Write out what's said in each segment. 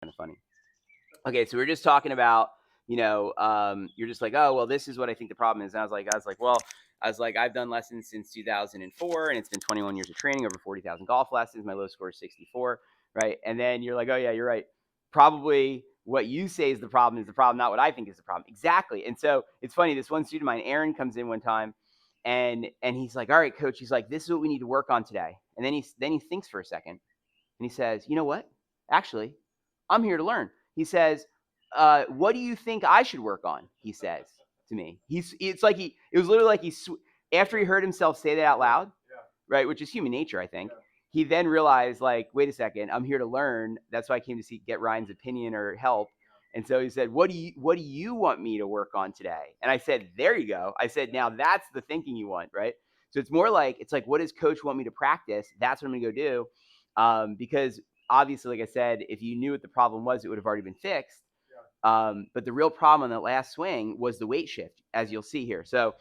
Kind of funny. Okay, so we're just talking about, you're just like, oh well, this is what I think the problem is. And I was like, I've done lessons since 2004, and it's been 21 years of training, over 40,000 golf lessons. My low score is 64, right? And then you're like, oh yeah, you're right. Probably what you say is the problem, not what I think is the problem. Exactly. And so it's funny. This one student of mine, Aaron, comes in one time, and he's like, all right, coach. He's like, this is what we need to work on today. And then he thinks for a second, and he says, you know what? Actually, I'm here to learn. He says, what do you think I should work on? He says to me. It was literally like after he heard himself say that out loud, right? Which is human nature, I think. He then realized, like, wait a second, I'm here to learn. That's why I came to get Ryan's opinion or help. And so he said, what do you want me to work on today? And I said, there you go. I said, now that's the thinking you want, right? So it's like, what does coach want me to practice? That's what I'm gonna go do. Because obviously, like I said, if you knew what the problem was, it would have already been fixed. But the real problem on that last swing was the weight shift, as you'll see here. So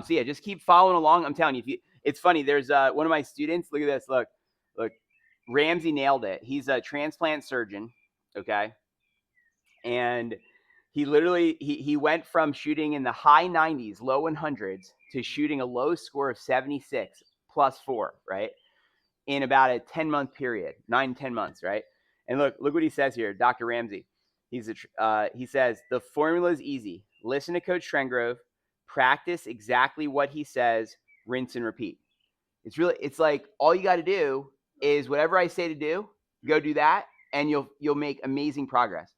yeah, just keep following along. I'm telling you, it's funny. There's one of my students. Look at this. Look, Ramsey nailed it. He's a transplant surgeon. Okay, and he went from shooting in the high 90s, low 100s, to shooting a low score of 76 plus 4, right? In about a 10-month period, 9-10 months, right? And look what he says here, Dr. Ramsey. He says the formula is easy. Listen to Coach Trengrove, practice exactly what he says, rinse and repeat. It's like all you got to do is whatever I say to do, go do that, and you'll make amazing progress.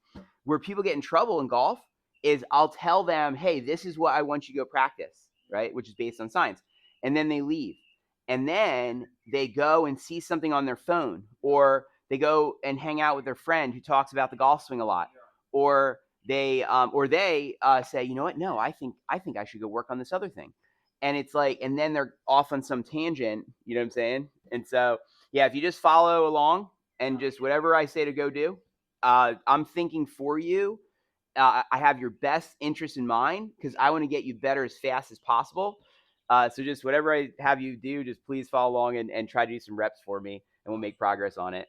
Where people get in trouble in golf is I'll tell them, hey, this is what I want you to go practice, right? Which is based on science, and then they leave, and then they go and see something on their phone, or they go and hang out with their friend who talks about the golf swing a lot, or they say, you know what? No, I think I should go work on this other thing. And it's like, and then they're off on some tangent, you know what I'm saying? And so, yeah, if you just follow along and just whatever I say to go do, I'm thinking for you. I have your best interest in mind because I want to get you better as fast as possible. So just whatever I have you do, just please follow along and try to do some reps for me, and we'll make progress on it.